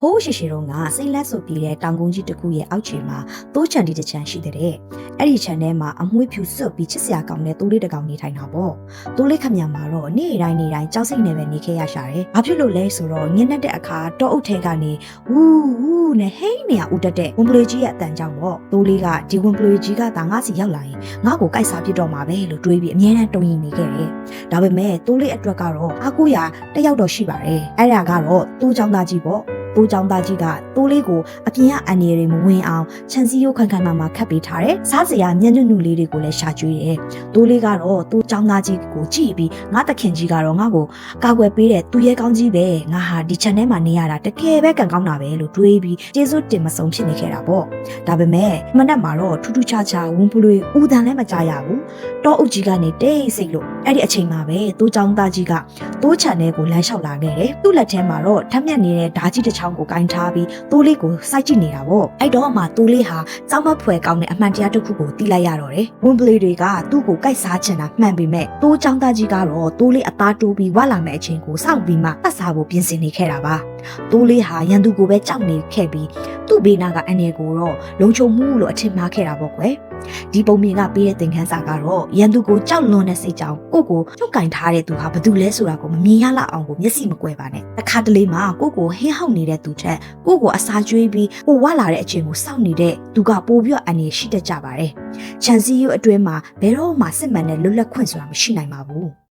ဟိုးရှိရှိတော့ငါစိတ်လက်ဆိုပြီးတဲ့တောင်ကုန်းကြီးတစ်ခုရဲ့အောက်ခြေမှာတိုးချန်တီတစ်ချန်ရှိတဲ့အဲ့ဒီချန်ထဲမှာအမွှေးဖြူစွတ်ပြီးချစ်စရာကောင်းတဲ့တိုးလေးတစ်ကောင်နေထိုင်တာပေါ့တိုးလေးခမရမှာတော့နေ့တိုင်းကြောက်စိတ်နဲ့ပဲနေခဲ့ရရှာတယ်ဘာဖြစ်လို့လဲဆိုတော့ညနေတဲ့အခါတောအုပ်ထဲကနေဝူးဝူးနဲ့ဟိန်းနေရဦးတက်တဲ့ဝန်ပလွေကြီးရဲ့အတန်ကြောင့်ပေါ့တိုးလေးကဒီဝန်ပလွေကြီးကဒါငါစီရောက်လာရင်ငါ့ကိုကိုက်စားပြစ်တော့မှာပဲလို့တွေးပြီးအမြဲတမ်းတုံ့ရင်နေခဲ့တယ်ဒါပေမဲ့တိုးလေးအတွက်ကတော့အားကိုးရတစ်ယောက်တော့ရှိပါတယ်အဲ့ဒါကတော့တိုးချောင်းသားကြီးပေါ့တိုးချောင်းသားကြီးကတိုးလေးကိုအပြင်ကအန်ရည်တွေမဝင်အောင်ခြံစည်းရိုးခန့်ခန့်မှခတ်ပေးထားတယ်။စားစရာမျက်နှာနုလေးတွေကိုလည်းရှာကျွေးတယ်။တိုးလေးကတော့တိုးချောင်းသားကြီးကိုကြည့်ပြီးငါတခင်ကြီးကတော့ငါ့ကိုကာကွယ်ပေးတဲ့သူရဲကောင်းကြီးပဲ။ငါဟာဒီခြံထဲမှာနေရတာတကယ်ပဲကံကောင်းတာပဲလို့တွေးပြီးကျေးဇူးတင်မဆုံးဖြစ်နေခဲ့တာပေါ့။ဒါပေမဲ့မနက်မှာတော့ထူးထူးခြားခြားဝန်းပလွေဦးတန်လည်းမကြရဘူး။တောအုပ်ကြီးကနေတိတ်ဆိတ်လို့အဲ့ဒီအချိန်မှာပဲတိုးချောင်းသားကြီးကတိုးခြံထဲကိုလမ်းလျှောက်လာခဲ့တယ်။သူ့လက်ထဲမှာတော့ထက်မြက်နေတဲ့ဓာကြီးတစ်ချောင်းကိုကင်ထားပြီးတိုးလေးကိုစိုက်ကြည့်နေတာပေါ့အဲ့တော့မှတိုးလေးဟာကြောက်မဖွယ်ကောင်းတဲ့အမှန်တရားတစ်ခုကိုသိလိုက်ရတော့တယ်ဝန်ပလီတွေကသူ့ကိုကိုက်စားချင်တာမှန်ပေမဲ့တိုးချောင်းသားကြီးကတော့တိုးလေးအသားတိုးပြီးဝါလာမဲ့အချိန်ကိုစောင့်ပြီးမှတတ်စားဖို့ပြင်ဆင်နေခဲ့တာပါတိုးလေးဟာရန်သူကိုပဲကြောက်နေခဲ့ပြီးသူ့ဘေးနာကအန်ရကိုတော့လုံခြုံမှုလို့အထင်မှားခဲ့တာပေါ့ကွယ်ဒီပုံမြင်ကပေးတဲ့သင်ခန်းစာကတော့ရန်သူကိုကြောက်လွန်တဲ့စိတ်ကြောင့်ကိုချုပ်ကင်ထားတဲ့သူဟာဘယ်သူလဲဆိုတာကိုမမြင်ရလောက်အောင်ကိုမျက်စိမကွယ်ပါနဲ့တစ်ခါတလေမှာကိုဟင်းဟောက်နေတဲ့သူထက်ကိုအစာကျွေးပြီးကိုဝလာတဲ့အချိန်ကိုစောင့်နေတဲ့သူကပိုပြီးအန်ရရှိတတ်ကြပါတယ်ခြံစည်းရိုးအတွင်းမှာဘယ်တော့မှစစ်မှန်တဲ့လွတ်လပ်ခွင့်ဆိုတာမရှိနိုင်ပါဘူး